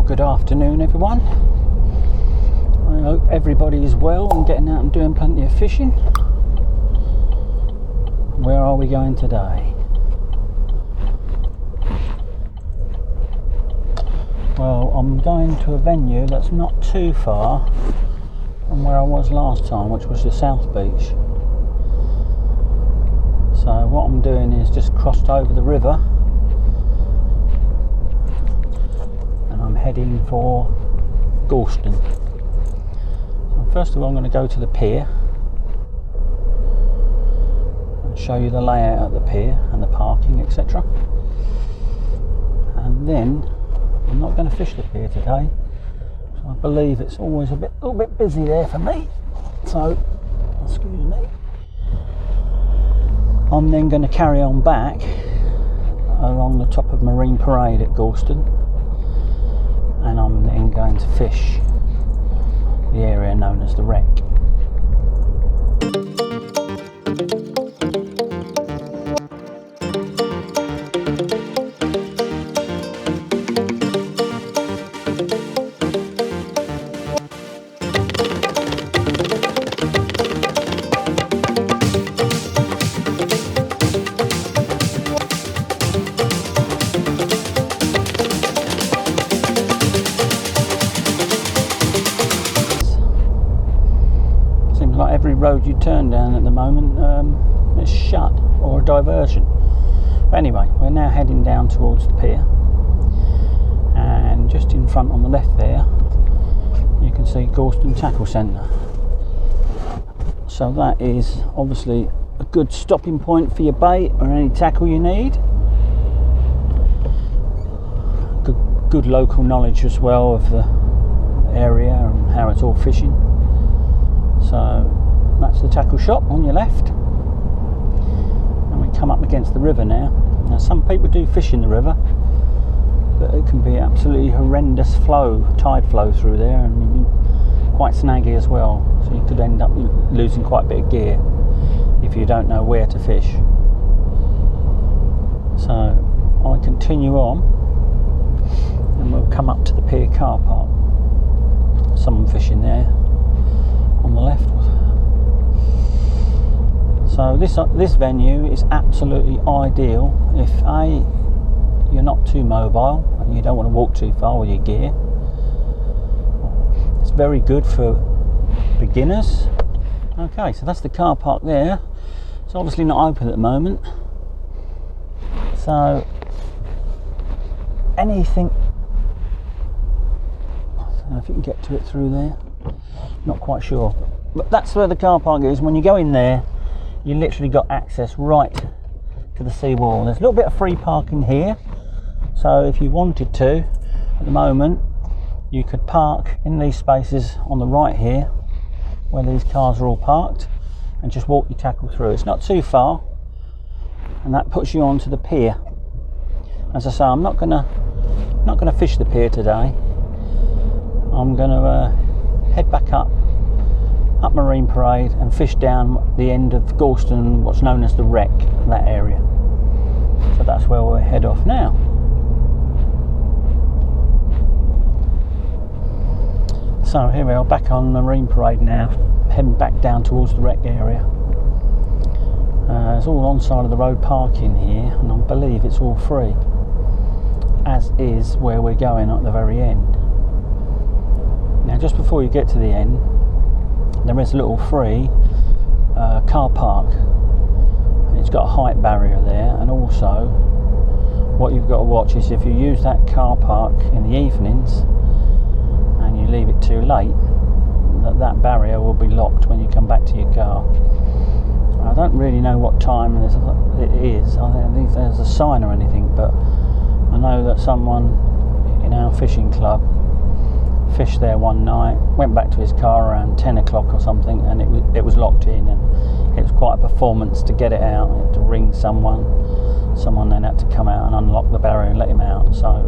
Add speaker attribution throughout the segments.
Speaker 1: Well, good afternoon everyone. I hope everybody is well and getting out and doing plenty of fishing. Where are we going today? Well, I'm going to a venue that's not too far from where I was last time, which was the South Beach. So what I'm doing is just crossed over the river and I'm heading for Gorleston. So first of all I'm going to go to the pier and show you the layout of the pier and the parking, etc. And then I'm not going to fish the pier today, so I believe it's always a little bit busy there for me, so excuse me. I'm then going to carry on back along the top of Marine Parade at Gorleston, and I'm then going to fish the area known as the Wreck. Every road you turn down at the moment is shut or a diversion. But anyway, we're now heading down towards the pier, and just in front on the left there you can see Gorleston Tackle Centre. So that is obviously a good stopping point for your bait or any tackle you need. Good local knowledge as well of the area and how it's all fishing. So that's the tackle shop on your left, and we come up against the river now. Now some people do fish in the river, but it can be absolutely horrendous tide flow through there, and quite snaggy as well, so you could end up losing quite a bit of gear if you don't know where to fish. So I continue on and we'll come up to the pier car park. Someone fishing there on the left. So this venue is absolutely ideal if you're not too mobile and you don't want to walk too far with your gear. It's very good for beginners. Okay, so that's the car park there. It's obviously not open at the moment, so anything, I don't know if you can get to it through there, not quite sure, but that's where the car park is. When you go in there, you literally got access right to the seawall. There's a little bit of free parking here, so if you wanted to, at the moment, you could park in these spaces on the right here, where these cars are all parked, and just walk your tackle through. It's not too far, and that puts you onto the pier. As I say, I'm not gonna fish the pier today. I'm gonna head back up Marine Parade and fish down the end of Gorleston, what's known as the Wreck, that area. So that's where we'll head off now. So here we are back on Marine Parade now, heading back down towards the Wreck area. It's all on side of the road parking here, and I believe it's all free, as is where we're going at the very end. Now just before you get to the end, there is a little free car park. It's got a height barrier there, and also what you've got to watch is if you use that car park in the evenings and you leave it too late, that barrier will be locked when you come back to your car. I don't really know what time it is. I don't think there's a sign or anything, but I know that someone in our fishing club fished there one night, went back to his car around 10 o'clock or something, and it was locked in, and it was quite a performance to get it out. He had to ring someone then had to come out and unlock the barrier and let him out. So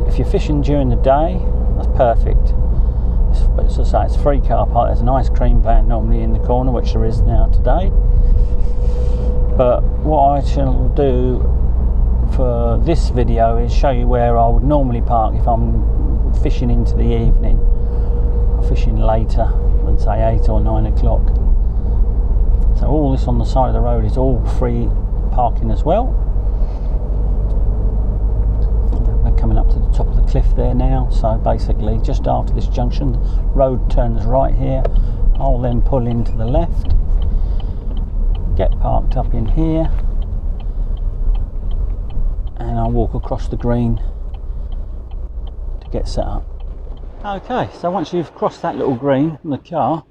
Speaker 1: if you're fishing during the day, that's perfect. But as I say, it's a free car park. There's an ice cream van normally in the corner, which there is now today. But what I shall do for this video is show you where I would normally park if I'm fishing into the evening, or fishing later than say 8 or 9 o'clock. So all this on the side of the road is all free parking as well. We're coming up to the top of the cliff there now, so basically just after this junction the road turns right here. I'll then pull into the left, get parked up in here, and I'll walk across the green to get set up. Okay, so once you've crossed that little green from the car,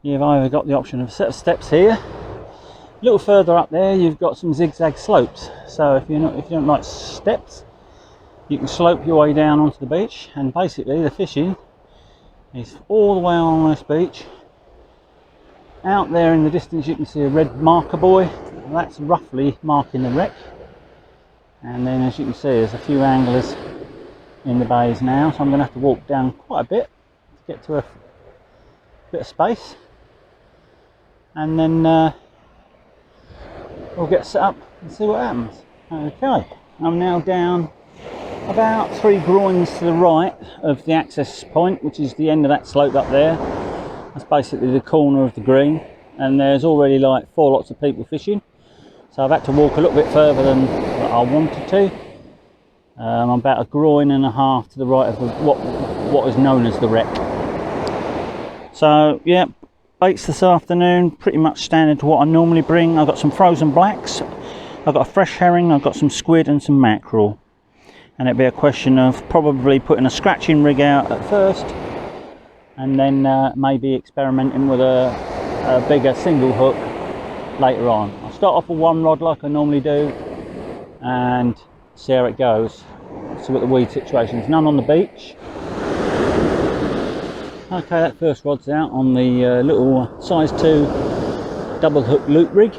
Speaker 1: you've either got the option of a set of steps here. A little further up there you've got some zigzag slopes, so if you don't like steps, you can slope your way down onto the beach, and basically the fishing is all the way on this beach. Out there in the distance you can see a red marker buoy, that's roughly marking the wreck. And then as you can see there's a few anglers in the bays now, so I'm going to have to walk down quite a bit to get to a bit of space, and then we'll get set up and see what happens. Okay, I'm now down about 3 groins to the right of the access point, which is the end of that slope up there. That's basically the corner of the green, and there's already like 4 lots of people fishing, so I've had to walk a little bit further than I wanted to. I'm about 1.5 groins to the right of what is known as the wreck. So yeah, baits this afternoon pretty much standard to what I normally bring. I've got some frozen blacks, I've got a fresh herring, I've got some squid and some mackerel. And it'd be a question of probably putting a scratching rig out at first, and then maybe experimenting with a bigger single hook later on. I'll start off with 1 rod like I normally do and see how it goes. See what the weed situation is. None on the beach. Okay, that first rod's out on the little size 2 double hook loop rig.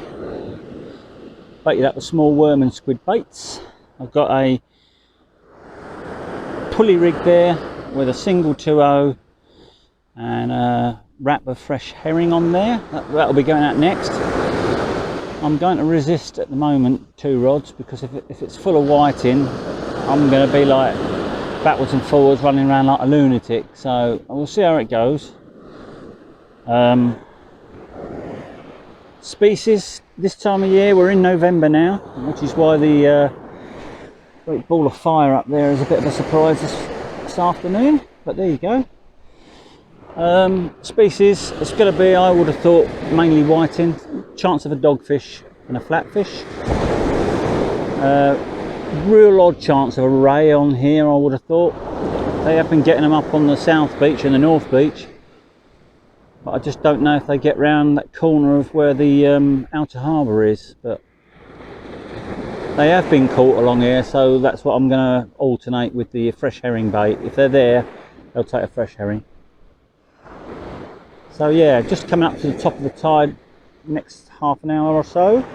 Speaker 1: Baited up with small worm and squid baits. I've got a pulley rig there with a single 2.0 and a wrap of fresh herring on there. That'll be going out next. I'm going to resist at the moment 2 rods, because if it's full of whiting I'm going to be like backwards and forwards running around like a lunatic, so we'll see how it goes. Species this time of year, we're in November now, which is why the great ball of fire up there is a bit of a surprise this afternoon, but there you go. Species, it's going to be, I would have thought, mainly whiting, chance of a dogfish and a flatfish. Real odd chance of a ray on here, I would have thought. They have been getting them up on the south beach and the north beach, but I just don't know if they get round that corner of where the outer harbour is. But they have been caught along here, so that's what I'm going to alternate with the fresh herring bait. If they're there, they'll take a fresh herring. So yeah, just coming up to the top of the tide next half an hour or so,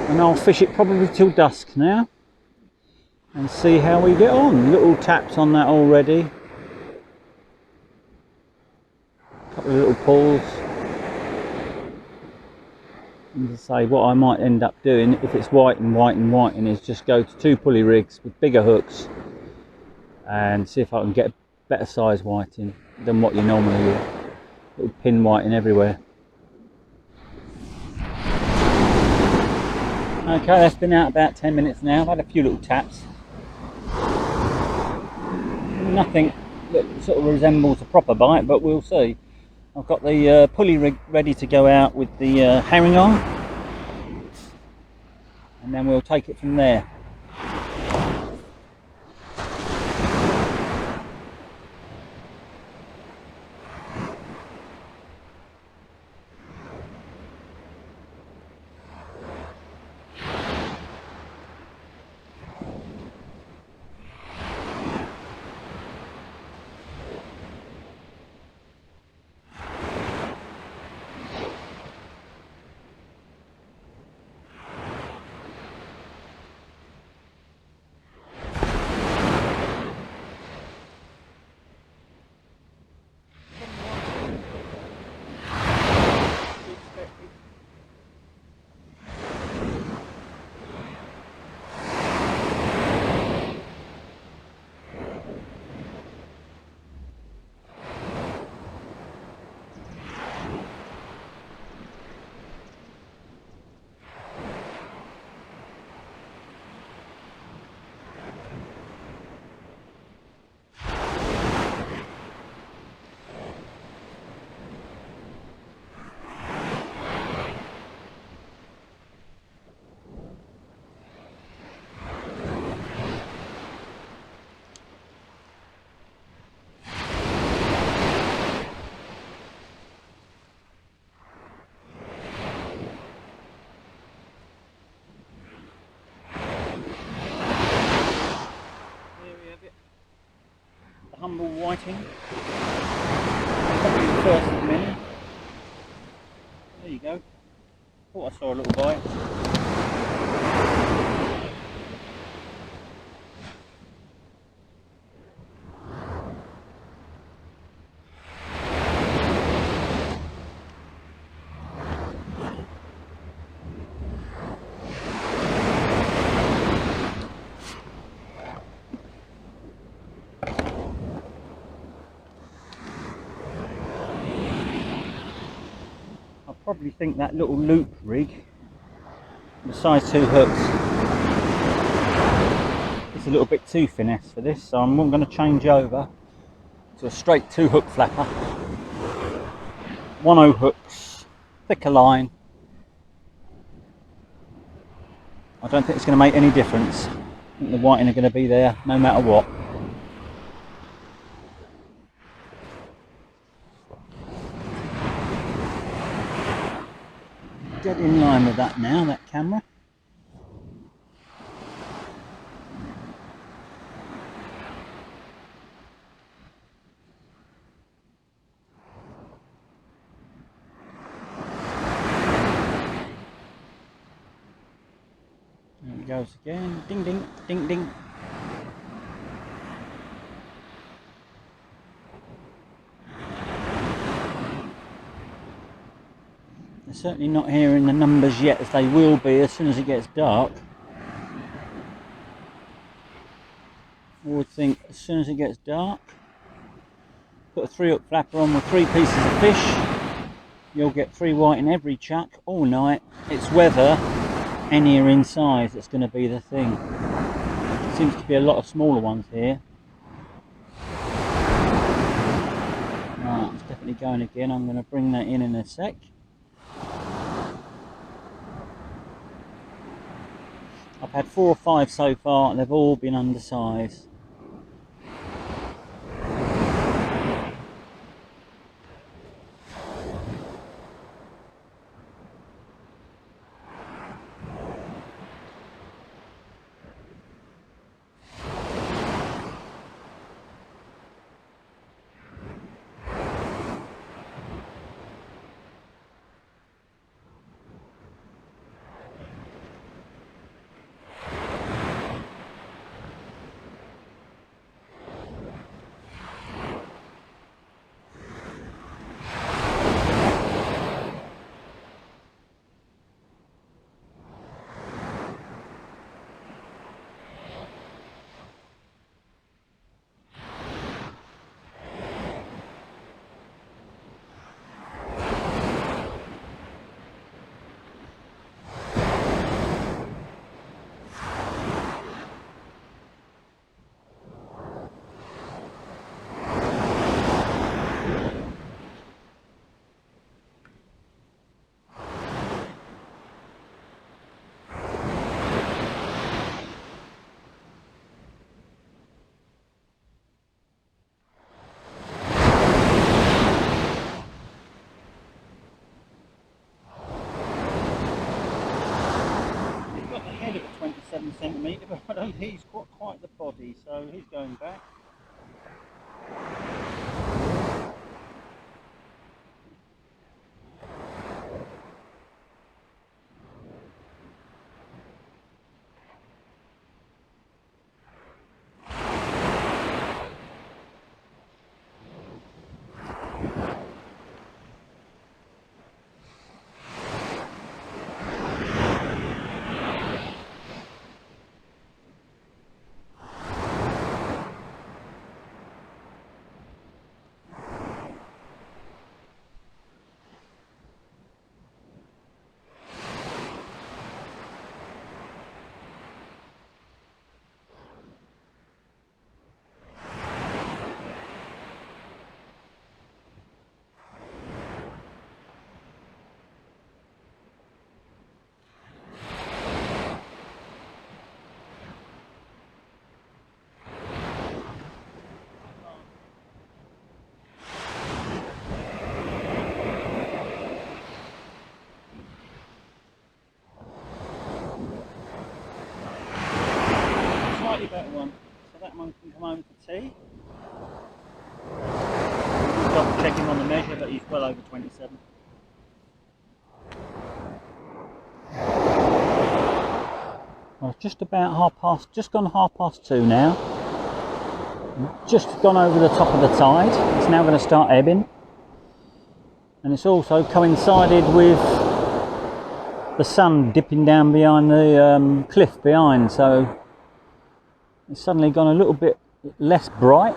Speaker 1: and I'll fish it probably till dusk now and see how we get on. Little taps on that already, a couple of little pulls. And to say, what I might end up doing if it's whiting is just go to 2 pulley rigs with bigger hooks and see if I can get a better size whiting than what you normally get. Little pin whiting everywhere. Okay, that's been out about 10 minutes now. I've had a few little taps. Nothing that sort of resembles a proper bite, but we'll see. I've got the pulley rig ready to go out with the herring on, and then we'll take it from there. whiting. Probably the first of many. There you go. Thought I saw a little bite. I probably think that little loop rig, the size 2 hooks, is a little bit too finesse for this, so I'm going to change over to a straight 2 hook flapper. 1/0 hooks, thicker line. I don't think it's going to make any difference. I think the whiting are going to be there no matter what. Dead in line with that now, that camera. There it goes again. Ding ding, ding ding. They're certainly not hearing the numbers yet, as they will be as soon as it gets dark. I would think as soon as it gets dark, put a 3 hook flapper on with 3 pieces of fish, you'll get 3 white in every chuck all night. It's whether any are in size that's going to be the thing. There seems to be a lot of smaller ones here. Right, it's definitely going again. I'm going to bring that in a sec. I've had 4 or 5 so far and they've all been undersized. Head of a 27cm, but I don't think he's got quite the body, so he's going back. Well, just about just gone 2:30 now. Just gone over the top of the tide. It's now going to start ebbing. And it's also coincided with the sun dipping down behind the cliff behind, so it's suddenly gone a little bit less bright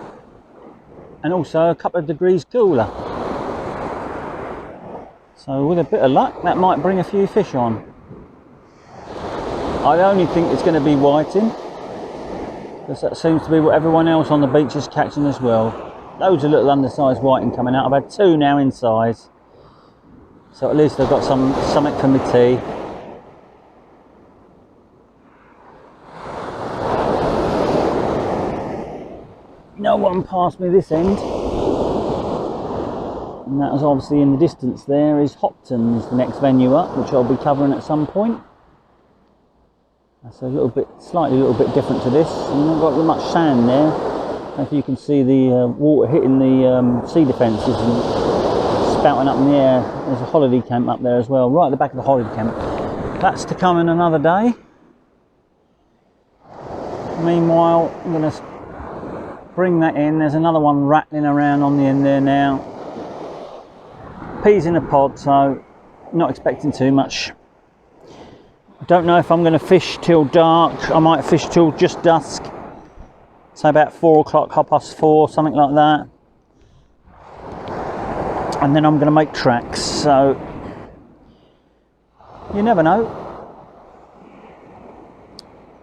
Speaker 1: and also a couple of degrees cooler. So with a bit of luck, that might bring a few fish on. I only think it's going to be whiting, because that seems to be what everyone else on the beach is catching as well. Loads of little undersized whiting coming out. I've had 2 now in size, so at least I've got something for my tea. No one passed me this end, and that was obviously in the distance. There is Hopton's, the next venue up, which I'll be covering at some point. That's slightly a little bit different to this. You've not got much sand there. If you can see the water hitting the sea defences and spouting up in the air. There's a holiday camp up there as well, right at the back of the holiday camp. That's to come in another day. Meanwhile, I'm going to bring that in. There's another one rattling around on the end there now. Peas in a pod, so not expecting too much. I don't know if I'm going to fish till dark. I might fish till just dusk, so about 4 o'clock, 4:30, something like that. And then I'm going to make tracks, so you never know.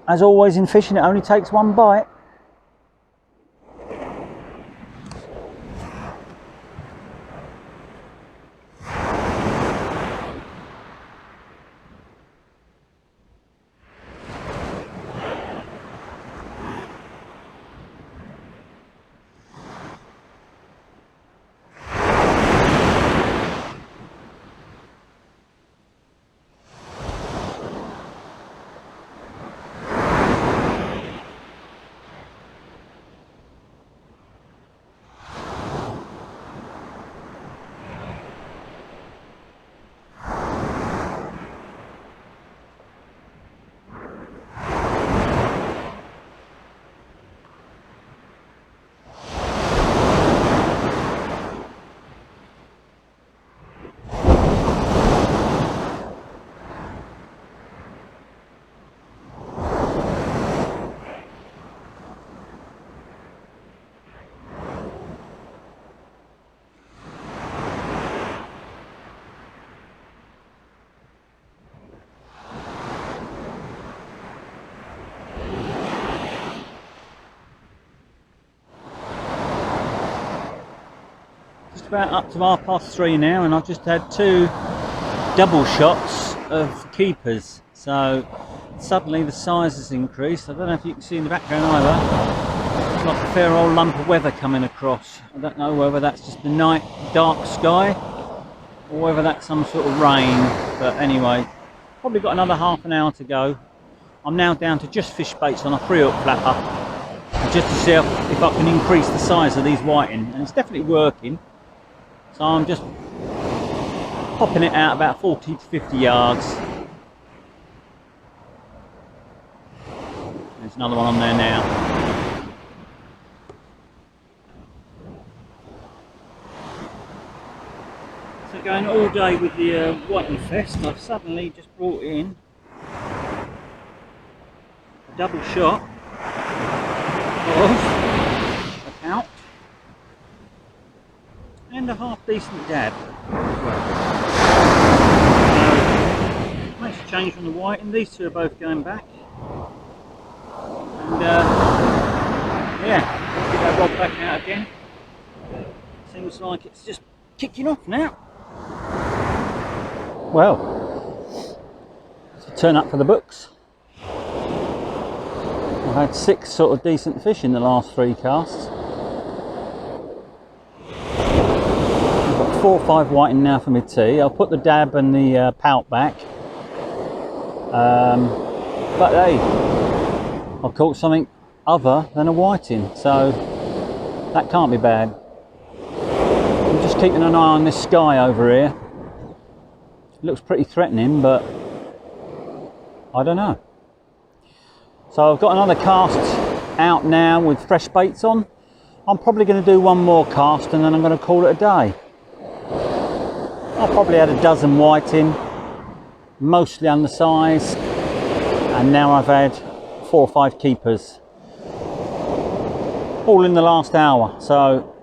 Speaker 1: As always in fishing, it only takes one bite. About up to 3:30 now, and I've just had 2 double shots of keepers, so suddenly the size has increased. I don't know if you can see in the background either. It's like a fair old lump of weather coming across. I don't know whether that's just the night dark sky or whether that's some sort of rain, but anyway, probably got another half an hour to go. I'm now down to just fish baits on a 3-hook flapper, just to see if I can increase the size of these whiting, and it's definitely working. So I'm just popping it out about 40 to 50 yards. There's another one on there now. So going all day with the whiting fest, I've suddenly just brought in a double shot of a pout and a half decent dab. Nice change from the white, and these 2 are both going back. And yeah, let's get that rod back out again. Seems like it's just kicking off now. Well, to turn up for the books. I've had 6 sort of decent fish in the last 3 casts. 4 or 5 whiting now for my tea. I'll put the dab and the pout back. But hey, I've caught something other than a whiting, so that can't be bad. I'm just keeping an eye on this sky over here. It looks pretty threatening, but I don't know. So I've got another cast out now with fresh baits on. I'm probably going to do one more cast and then I'm going to call it a day. I've probably had a dozen whiting, mostly undersized, and now I've had 4 or 5 keepers, all in the last hour. So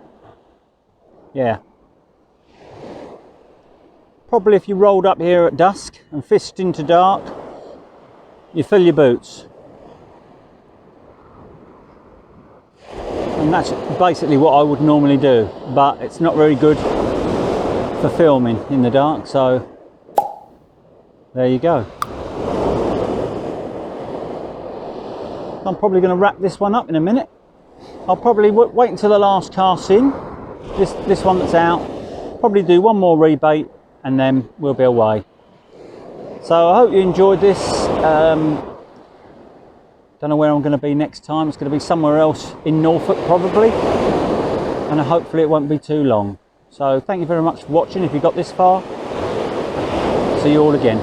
Speaker 1: yeah, probably if you rolled up here at dusk and fished into dark, you fill your boots. And that's basically what I would normally do, but it's not very good for filming in the dark, so there you go. I'm probably going to wrap this one up in a minute. I'll probably wait until the last cast's in, this one that's out, probably do one more rebait and then we'll be away. So I hope you enjoyed this. Don't know where I'm going to be next time. It's going to be somewhere else in Norfolk probably, and hopefully it won't be too long. So thank you very much for watching if you got this far. See you all again.